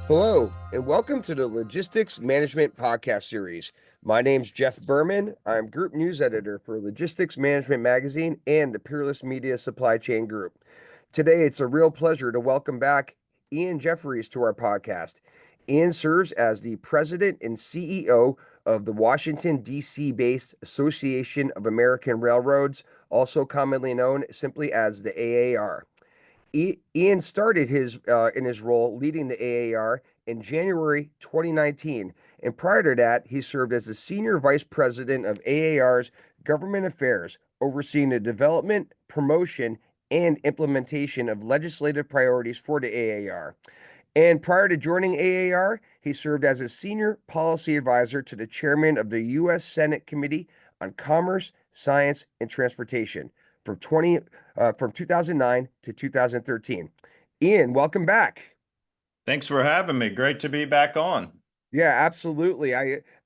Hello, and welcome to the Logistics Management Podcast Series. My name's Jeff Berman. I'm Group News Editor for Logistics Management Magazine and the Peerless Media Supply Chain Group. Today, it's a real pleasure to welcome back Ian Jefferies to our podcast. Ian serves as the President and CEO of the Washington, D.C. based Association of American Railroads, also commonly known simply as the AAR. Ian started in his role leading the AAR in January 2019, and prior to that, he served as the senior vice president of AAR's government affairs, overseeing the development, promotion, and implementation of legislative priorities for the AAR. And prior to joining AAR, he served as a senior policy advisor to the chairman of the U.S. Senate Committee on Commerce, Science, and Transportation from 2009 to 2013. Ian, welcome back. Thanks for having me. Great to be back on. Yeah, absolutely.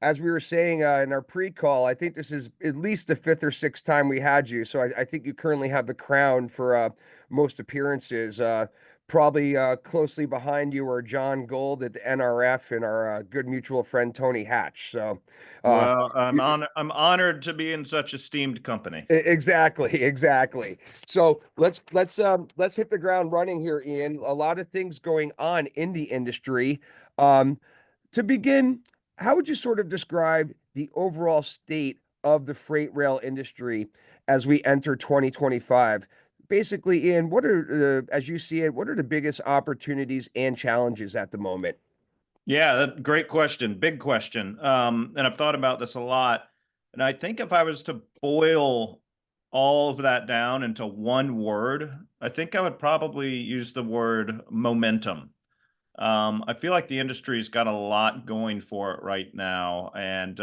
As we were saying in our pre-call, I think this is at least the fifth or sixth time we had you. So I think you currently have the crown for most appearances. Probably closely behind you are John Gold at the NRF and our good mutual friend Tony Hatch. So, uh, Well, you, I'm honored to be in such esteemed company. exactly, exactly. So let's hit the ground running here, Ian. A lot of things going on in the industry. Um, To begin, how would you sort of describe the overall state of the freight rail industry as we enter 2025? Basically, Ian, as you see it, what are the biggest opportunities and challenges at the moment? Yeah, great question. Big question. And I've thought about this a lot. And I think if I was to boil all of that down into one word, I think I would probably use the word momentum. I feel like the industry's got a lot going for it right now, and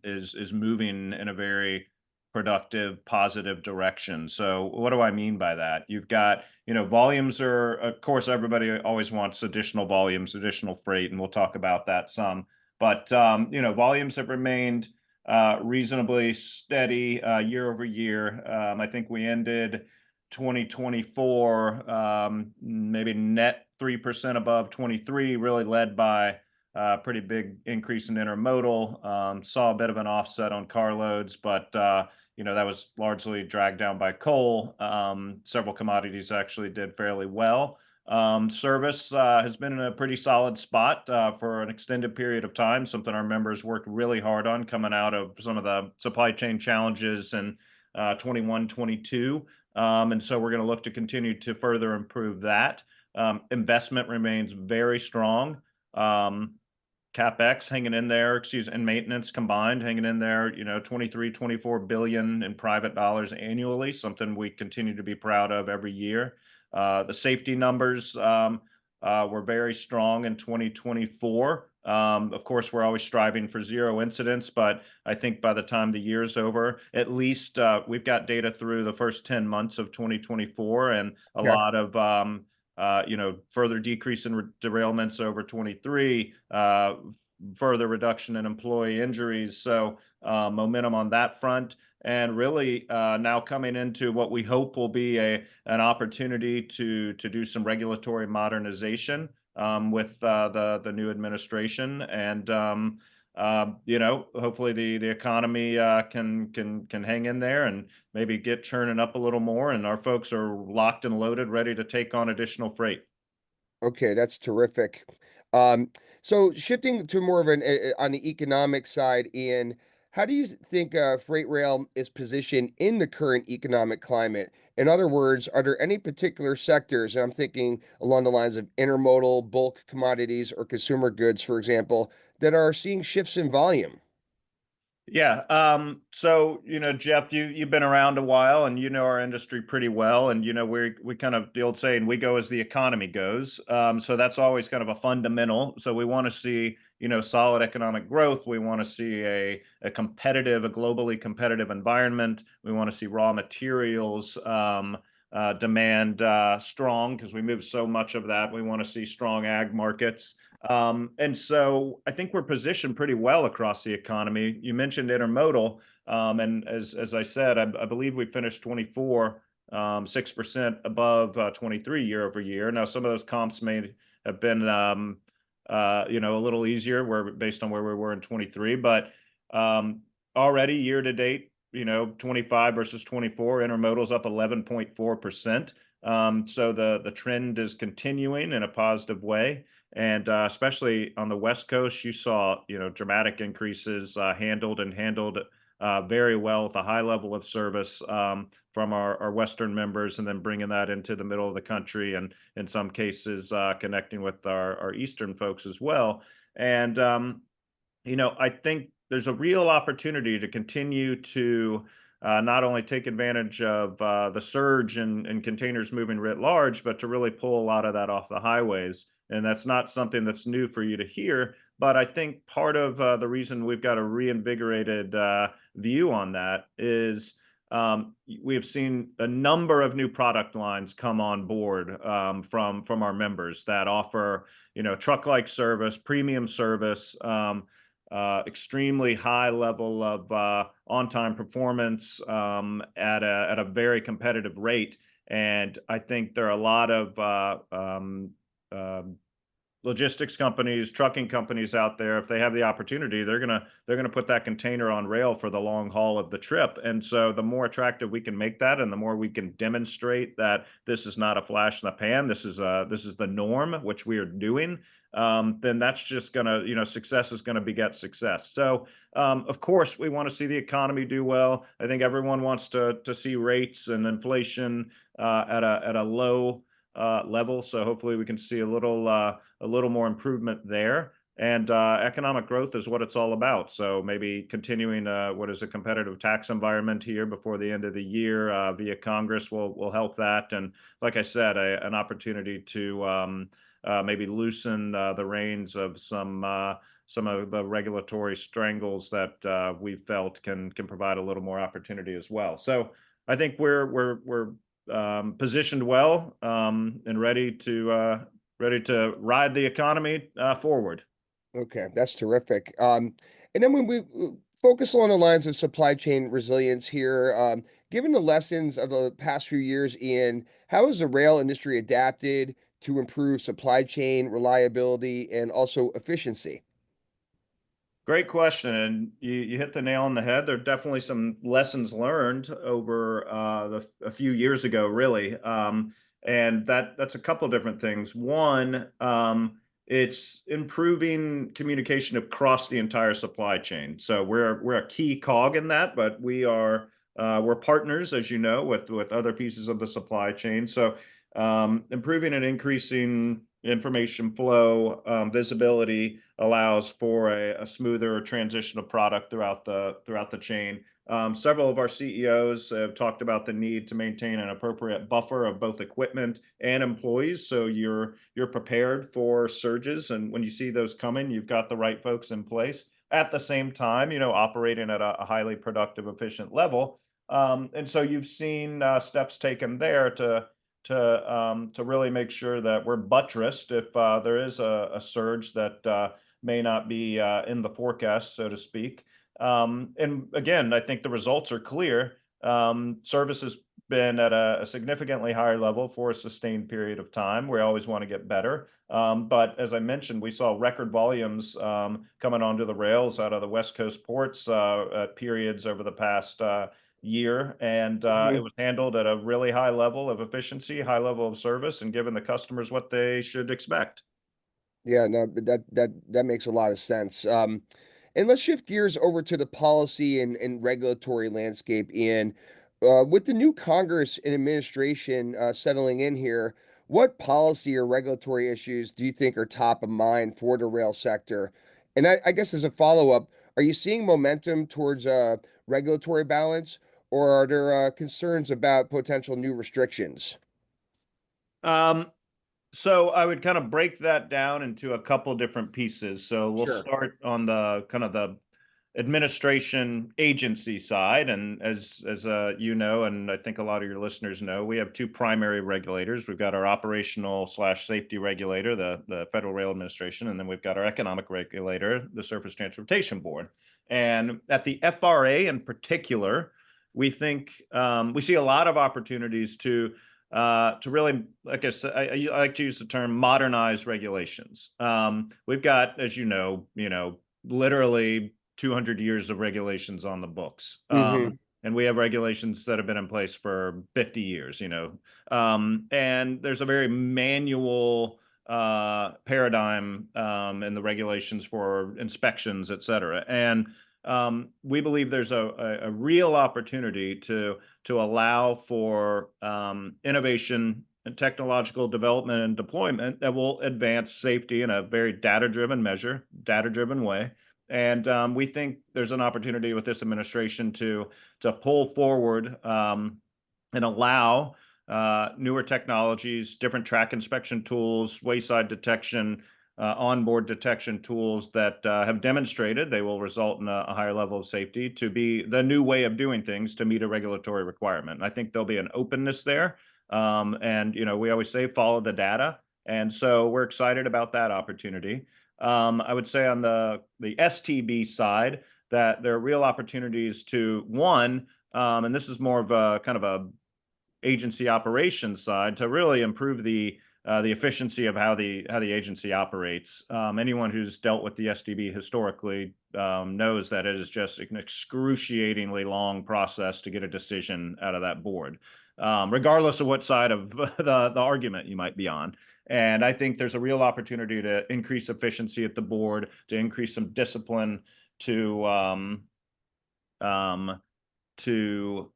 is moving in a very productive, positive direction. So, what do I mean by that? You've got, volumes are, of course, everybody always wants additional volumes, additional freight, and we'll talk about that some. But volumes have remained reasonably steady year over year. I think we ended 2024, maybe net 3% above 23, really led by a pretty big increase in intermodal. Saw a bit of an offset on carloads, but that was largely dragged down by coal. Several commodities actually did fairly well. Service has been in a pretty solid spot for an extended period of time, something our members worked really hard on coming out of some of the supply chain challenges in 21, 22. And so we're going to look to continue to further improve that. Investment remains very strong. CapEx hanging in there, and maintenance combined hanging in there, 23, 24 billion in private dollars annually, something we continue to be proud of every year. The safety numbers were very strong in 2024. Of course, we're always striving for zero incidents, but I think by the time the year's over, at least we've got data through the first 10 months of 2024 and a Okay. lot of further decrease in derailments over 23, further reduction in employee injuries. So momentum on that front, and really now coming into what we hope will be an opportunity to do some regulatory modernization with the new administration, and hopefully the economy can hang in there and maybe get churning up a little more, and our folks are locked and loaded, ready to take on additional freight. Okay, that's terrific. Um, so shifting to more of on the economic side, Ian, how do you think freight rail is positioned in the current economic climate? In other words, are there any particular sectors, and I'm thinking along the lines of intermodal, bulk commodities, or consumer goods, for example, that are seeing shifts in volume? Yeah. So, Jeff, you've been around a while and you know our industry pretty well. And we kind of, the old saying, we go as the economy goes. So that's always kind of a fundamental. So we want to see, solid economic growth. We want to see a globally competitive environment. We want to see raw materials demand strong, because we move so much of that. We want to see strong ag markets. And so I think we're positioned pretty well across the economy. You mentioned intermodal, and as I said, I believe we finished 24 6% above 23 year over year. Now some of those comps may have been a little easier where based on where we were in 23, but um, already year to date, 25 versus 24, intermodal's up 11.4%. So the trend is continuing in a positive way. And especially on the West Coast, you saw, dramatic increases, handled very well with a high level of service from our Western members, and then bringing that into the middle of the country, and in some cases connecting with our Eastern folks as well. And I think there's a real opportunity to continue to not only take advantage of the surge in containers moving writ large, but to really pull a lot of that off the highways. And that's not something that's new for you to hear, but I think part of the reason we've got a reinvigorated view on that is we have seen a number of new product lines come on board from our members that offer, truck-like service, premium service, extremely high level of on-time performance at a very competitive rate. And I think there are a lot of logistics companies, trucking companies out there. If they have the opportunity, they're gonna put that container on rail for the long haul of the trip. And so the more attractive we can make that, and the more we can demonstrate that this is not a flash in the pan, this is the norm, which we are doing, then that's just gonna, success is gonna beget success. So of course we want to see the economy do well. I think everyone wants to see rates and inflation at a low level. So hopefully we can see a little more improvement there. And economic growth is what it's all about. So maybe continuing what is a competitive tax environment here before the end of the year via Congress will help that. And like I said, an opportunity to maybe loosen the reins of some of the regulatory strangles that we felt can provide a little more opportunity as well. So I think we're positioned well and ready to ride the economy forward. Okay, that's terrific. And then when we focus along the lines of supply chain resilience here, given the lessons of the past few years, Ian, how has the rail industry adapted to improve supply chain reliability and also efficiency? Great question, and you hit the nail on the head. There are definitely some lessons learned over a few years ago, really, and that's a couple different things. One, it's improving communication across the entire supply chain. So we're a key cog in that, but we're partners, as you know, with other pieces of the supply chain. So improving and increasing information flow, visibility allows for a smoother transition of product throughout the chain. Several of our CEOs have talked about the need to maintain an appropriate buffer of both equipment and employees, so you're prepared for surges, and when you see those coming, you've got the right folks in place. At the same time, operating at a highly productive, efficient level. And so you've seen steps taken there to really make sure that we're buttressed if there is a surge that may not be in the forecast, so to speak. And again, I think the results are clear. Service has been at a significantly higher level for a sustained period of time. We always want to get better. But as I mentioned, we saw record volumes coming onto the rails out of the West Coast ports at periods over the past year, and it was handled at a really high level of efficiency, high level of service, and giving the customers what they should expect. Yeah, no, but that makes a lot of sense. And let's shift gears over to the policy and regulatory landscape, Ian. With the new Congress and administration settling in here, what policy or regulatory issues do you think are top of mind for the rail sector? And I guess as a follow-up, are you seeing momentum towards regulatory balance, or are there concerns about potential new restrictions? Um, So I would kind of break that down into a couple different pieces. So we'll Sure. start on the kind of the administration agency side, and as and I think a lot of your listeners know, we have two primary regulators. We've got our operational slash safety regulator, the Federal Rail Administration, and then we've got our economic regulator, the Surface Transportation Board. And at the FRA in particular, we think we see a lot of opportunities to to really, like I said, I like to use the term modernize regulations. We've got, as literally 200 years of regulations on the books. Mm-hmm. And we have regulations that have been in place for 50 years, and there's a very manual paradigm in the regulations for inspections, et cetera. And we believe there's a real opportunity to allow for innovation and technological development and deployment that will advance safety in a very data-driven way. And we think there's an opportunity with this administration to pull forward and allow newer technologies, different track inspection tools, wayside detection, onboard detection tools that have demonstrated they will result in a higher level of safety to be the new way of doing things to meet a regulatory requirement. And I think there'll be an openness there. And, we always say follow the data. And so we're excited about that opportunity. I would say on the STB side that there are real opportunities to, one, and this is more of a kind of a agency operations side, to really improve the efficiency of how the agency operates. Anyone who's dealt with the STB historically knows that it is just an excruciatingly long process to get a decision out of that board, regardless of what side of the argument you might be on. And I think there's a real opportunity to increase efficiency at the board, to increase some discipline, to to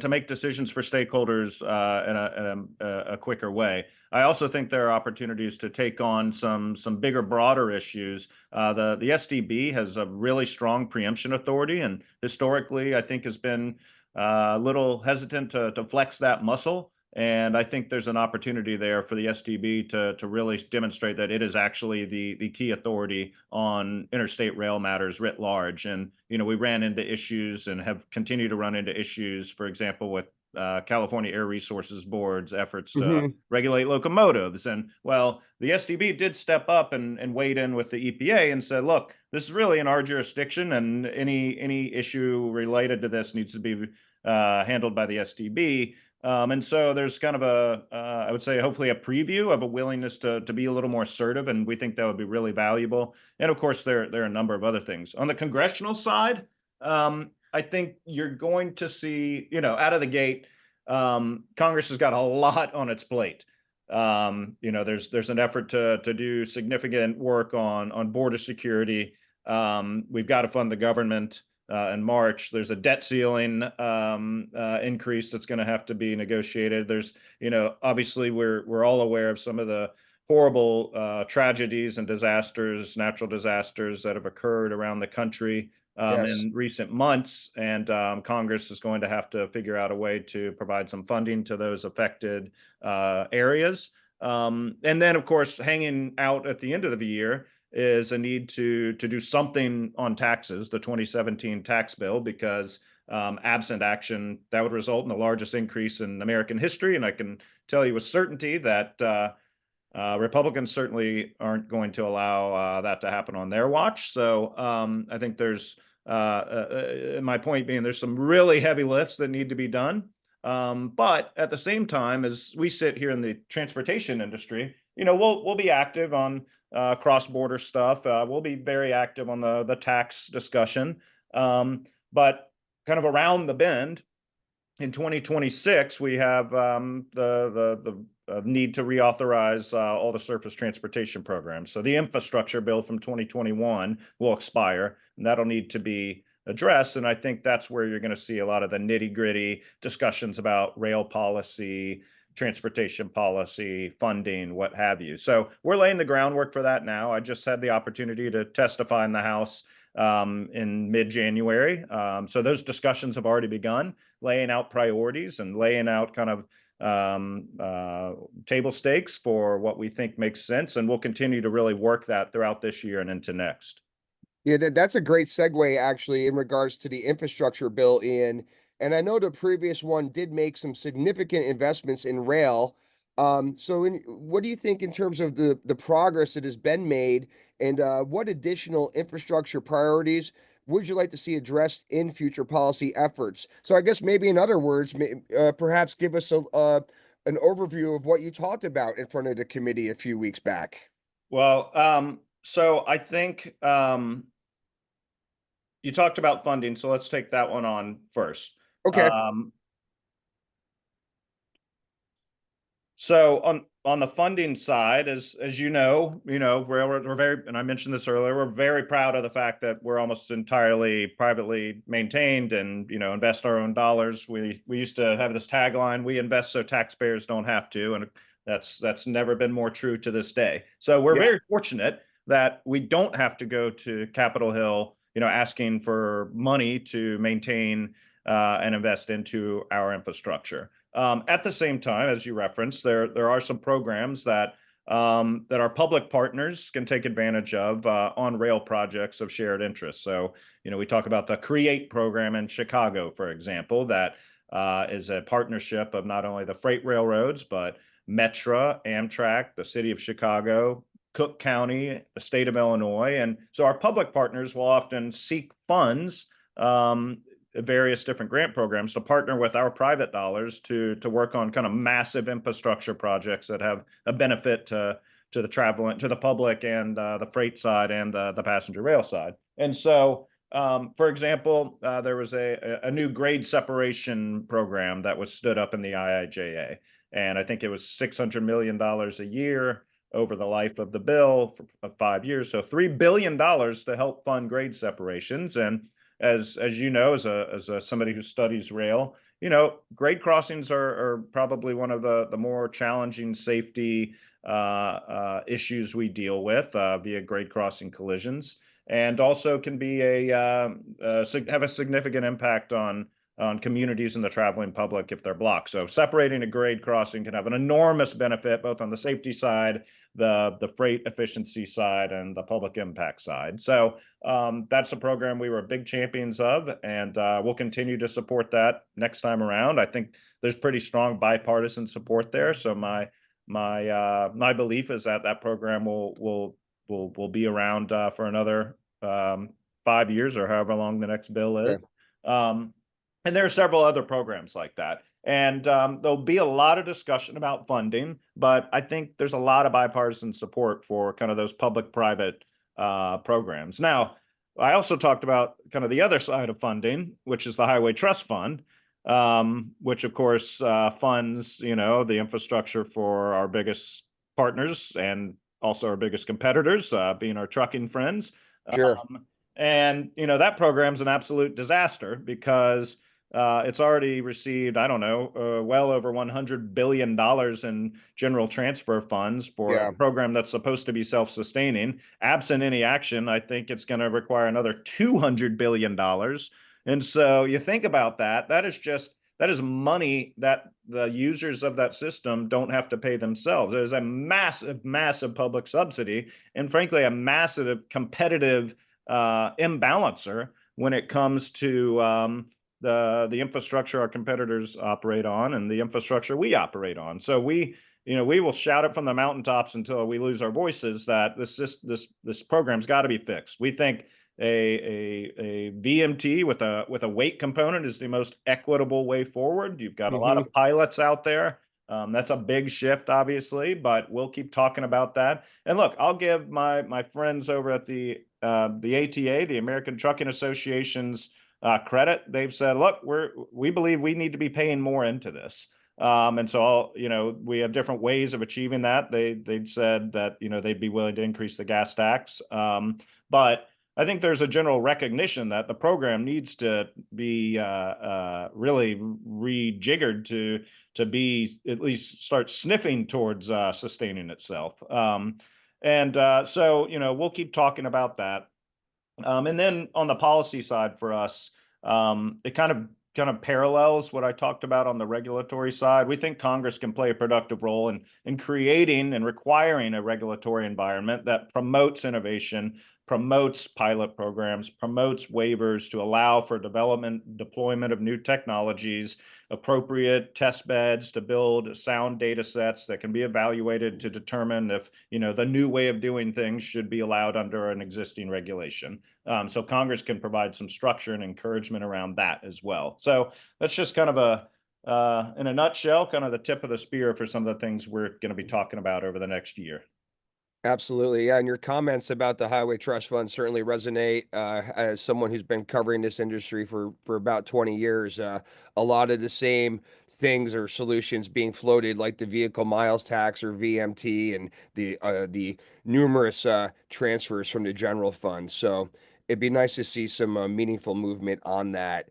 make decisions for stakeholders in a quicker way. I also think there are opportunities to take on some bigger, broader issues. The SDB has a really strong preemption authority, and historically, I think has been a little hesitant to flex that muscle. And I think there's an opportunity there for the STB to really demonstrate that it is actually the key authority on interstate rail matters writ large. And, we ran into issues and have continued to run into issues, for example, with California Air Resources Board's efforts to Mm-hmm. regulate locomotives. And well, the STB did step up and weighed in with the EPA and said, look, this is really in our jurisdiction, and any issue related to this needs to be handled by the STB. And so there's kind of I would say, hopefully a preview of a willingness to be a little more assertive, and we think that would be really valuable. And of course, there are a number of other things. On the congressional side, I think you're going to see, out of the gate, Congress has got a lot on its plate. There's an effort to do significant work on border security. We've got to fund the government. In March, there's a debt ceiling increase that's going to have to be negotiated. There's, obviously we're all aware of some of the horrible tragedies and disasters, natural disasters that have occurred around the country Yes. in recent months, and Congress is going to have to figure out a way to provide some funding to those affected areas. And then, of course, hanging out at the end of the year is a need to do something on taxes, the 2017 tax bill, because absent action, that would result in the largest increase in American history. And I can tell you with certainty that Republicans certainly aren't going to allow that to happen on their watch. So I think there's, my point being, there's some really heavy lifts that need to be done. But at the same time, as we sit here in the transportation industry, we'll be active on cross-border stuff. We'll be very active on the tax discussion. But kind of around the bend, in 2026, we have the need to reauthorize all the surface transportation programs. So the infrastructure bill from 2021 will expire, and that'll need to be addressed. And I think that's where you're going to see a lot of the nitty-gritty discussions about rail policy, transportation policy, funding, what have you. So we're laying the groundwork for that now. I just had the opportunity to testify in the House in mid-January. So those discussions have already begun, laying out priorities and laying out kind of table stakes for what we think makes sense. And we'll continue to really work that throughout this year and into next. Yeah, that's a great segue actually in regards to the infrastructure bill, Ian. And I know the previous one did make some significant investments in rail. What do you think in terms of the progress that has been made, and what additional infrastructure priorities would you like to see addressed in future policy efforts? So I guess maybe in other words, perhaps give us an overview of what you talked about in front of the committee a few weeks back. Well, so I think you talked about funding, so let's take that one on first. Okay. Um, So on the funding side, as you know, we're very, and I mentioned this earlier, we're very proud of the fact that we're almost entirely privately maintained and invest our own dollars. We used to have this tagline, "We invest so taxpayers don't have to," and that's never been more true to this day. So we're Yeah. very fortunate that we don't have to go to Capitol Hill, asking for money to maintain and invest into our infrastructure. At the same time, as you referenced, there are some programs that our public partners can take advantage of on rail projects of shared interest. So, we talk about the CREATE program in Chicago, for example, that is a partnership of not only the freight railroads, but Metra, Amtrak, the city of Chicago, Cook County, the state of Illinois. And so our public partners will often seek funds, various different grant programs, to partner with our private dollars to work on kind of massive infrastructure projects that have a benefit to the traveling, to the public, and the freight side and the passenger rail side. And so, for example, there was a new grade separation program that was stood up in the IIJA, and I think it was $600 million a year over the life of the bill of 5 years. So $3 billion to help fund grade separations. And as you know, as somebody who studies rail, grade crossings are probably one of the more challenging safety issues we deal with via grade crossing collisions, and also can be have a significant impact on communities and the traveling public if they're blocked. So separating a grade crossing can have an enormous benefit both on the safety side, the freight efficiency side, and the public impact side. So that's a program we were big champions of, and we'll continue to support that next time around. I think there's pretty strong bipartisan support there. So my belief is that that program will be around for another 5 years or however long the next bill is. Okay. And there are several other programs like that. And there'll be a lot of discussion about funding, but I think there's a lot of bipartisan support for kind of those public-private programs. Now, I also talked about kind of the other side of funding, which is the Highway Trust Fund, which of course funds, the infrastructure for our biggest partners and also our biggest competitors, being our trucking friends. Sure. And that program's an absolute disaster because it's already received, I don't know, well over $100 billion in general transfer funds for a Yeah. program that's supposed to be self-sustaining. Absent any action, I think it's going to require another $200 billion. And so you think about that, that is money that the users of that system don't have to pay themselves. There's a massive, massive public subsidy, and frankly, a massive competitive imbalancer when it comes to the infrastructure our competitors operate on and the infrastructure we operate on. So we will shout it from the mountaintops until we lose our voices that this program's got to be fixed. We think a VMT with a weight component is the most equitable way forward. You've got a lot Hmm. of pilots out there. That's a big shift, obviously, but we'll keep talking about that. And look, I'll give my friends over at the ATA, the American Trucking Association's credit. They've said, look, we believe we need to be paying more into this. And so, we have different ways of achieving that. They'd said that, they'd be willing to increase the gas tax. But I think there's a general recognition that the program needs to be really rejiggered to be at least start sniffing towards sustaining itself. So, we'll keep talking about that. And then on the policy side for us, it kind of parallels what I talked about on the regulatory side. We think Congress can play a productive role in creating and requiring a regulatory environment that promotes innovation, promotes pilot programs, promotes waivers to allow for development, deployment of new technologies appropriate test beds to build sound data sets that can be evaluated to determine if, the new way of doing things should be allowed under an existing regulation. So Congress can provide some structure and encouragement around that as well. So that's just kind of in a nutshell, kind of the tip of the spear for some of the things we're going to be talking about over the next year. Absolutely. Yeah. And your comments about the Highway Trust Fund certainly resonate. As someone who's been covering this industry for about 20 years, a lot of the same things or solutions being floated, like the vehicle miles tax or VMT, and the numerous transfers from the general fund. So it'd be nice to see some meaningful movement on that.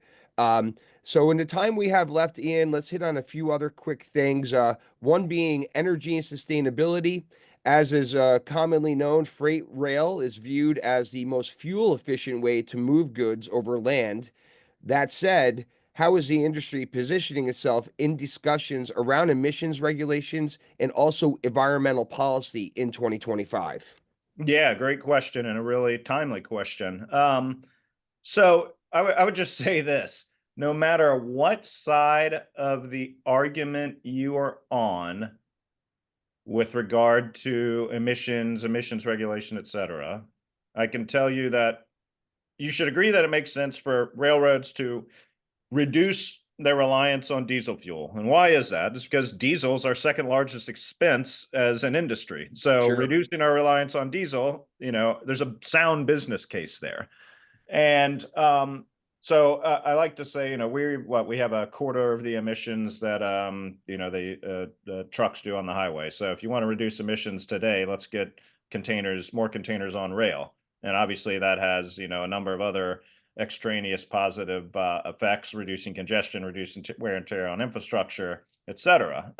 So in the time we have left, Ian, let's hit on a few other quick things. One being energy and sustainability. As is commonly known, freight rail is viewed as the most fuel efficient way to move goods over land. That said, how is the industry positioning itself in discussions around emissions regulations and also environmental policy in 2025? Yeah, great question and a really timely question. So I would just say this: no matter what side of the argument you are on with regard to emissions regulation, et cetera, I can tell you that you should agree that it makes sense for railroads to reduce their reliance on diesel fuel. And why is that? It's because diesel is our second largest expense as an industry. So Sure. reducing our reliance on diesel, there's a sound business case there. And I like to say, we have a quarter of the emissions that the trucks do on the highway. So if you want to reduce emissions today, let's get more containers on rail. And obviously that has a number of other extraneous positive effects, reducing congestion, reducing wear and tear on infrastructure, et cetera.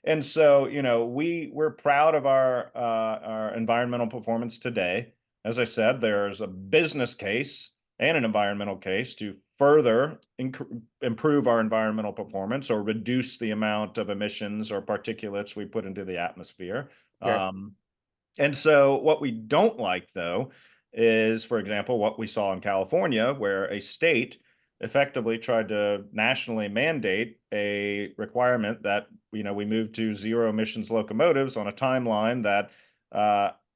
And so we're proud of our environmental performance today. As I said, there's a business case and an environmental case to further improve our environmental performance or reduce the amount of emissions or particulates we put into the atmosphere. Okay. And so what we don't like, though, is, for example, what we saw in California, where a state effectively tried to nationally mandate a requirement that, we move to zero emissions locomotives on a timeline that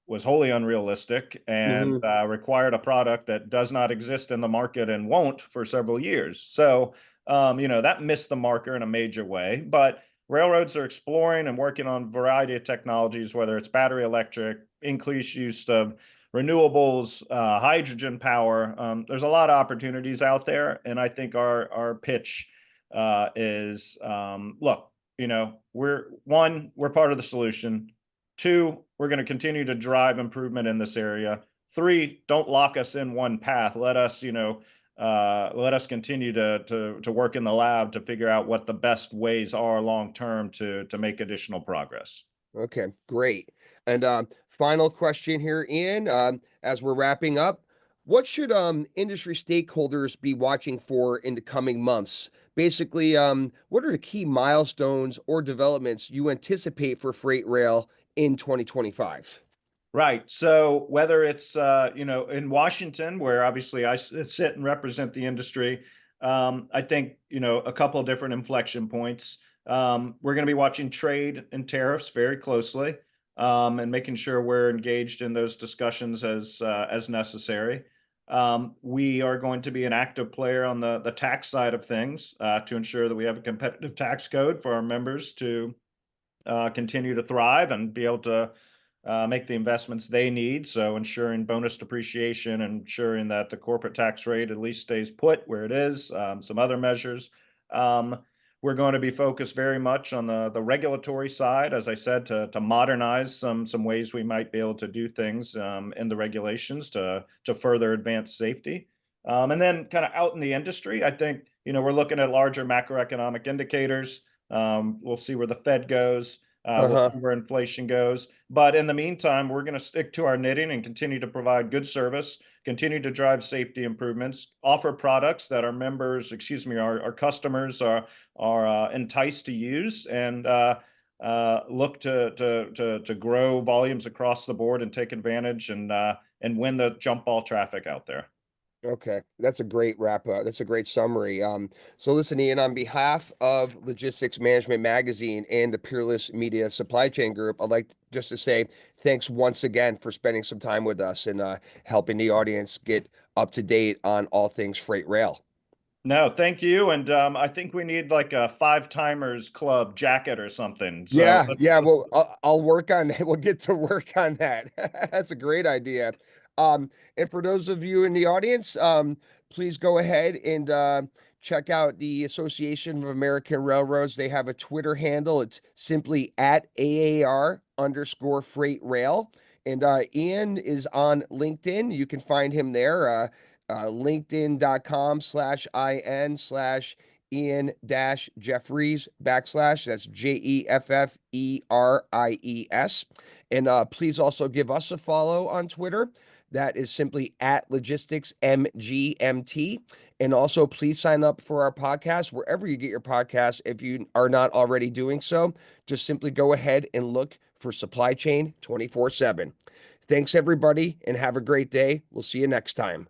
was wholly unrealistic and Hmm. required a product that does not exist in the market and won't for several years. So, that missed the marker in a major way. But railroads are exploring and working on a variety of technologies, whether it's battery electric, increased use of renewables, hydrogen power. There's a lot of opportunities out there, and I think our pitch is, look, we're part of the solution. Two, we're going to continue to drive improvement in this area. Three, don't lock us in one path. Let us continue to work in the lab to figure out what the best ways are long term to make additional progress. Okay, great. And final question here, Ian, as we're wrapping up, what should industry stakeholders be watching for in the coming months? Basically, what are the key milestones or developments you anticipate for freight rail in 2025? Right. So whether it's in Washington, where obviously I sit and represent the industry, I think a couple of different inflection points. We're going to be watching trade and tariffs very closely, and making sure we're engaged in those discussions as necessary. We are going to be an active player on the tax side of things to ensure that we have a competitive tax code for our members to continue to thrive and be able to make the investments they need. So ensuring bonus depreciation, ensuring that the corporate tax rate at least stays put where it is, some other measures. We're going to be focused very much on the regulatory side, as I said, to modernize some ways we might be able to do things in the regulations to further advance safety. And then kind of out in the industry, I think, we're looking at larger macroeconomic indicators. We'll see where the Fed goes. We'll Uh-huh. see where inflation goes. But in the meantime, we're going to stick to our knitting and continue to provide good service, continue to drive safety improvements, offer products that our members, excuse me, our customers are enticed to use, and look to grow volumes across the board and take advantage and win the jump ball traffic out there. Okay, that's a great wrap up. That's a great summary. So listen, Ian, on behalf of Logistics Management Magazine and the Peerless Media Supply Chain Group, I'd like just to say thanks once again for spending some time with us and helping the audience get up to date on all things freight rail. No, thank you. And I think we need like a five timers club jacket or something. So Yeah, yeah. Well, I'll work on that. We'll get to work on that. That's a great idea. And for those of you in the audience, please go ahead and check out the Association of American Railroads. They have a Twitter handle. It's simply at AAR_freight rail. And Ian is on LinkedIn. You can find him there. LinkedIn.com/IN/Ian dash Jefferies backslash. That's Jefferies. And please also give us a follow on Twitter. That is simply at Logistics MGMT. And also, please sign up for our podcast wherever you get your podcasts. If you are not already doing so, just simply go ahead and look for Supply Chain 24/7. Thanks, everybody, and have a great day. We'll see you next time.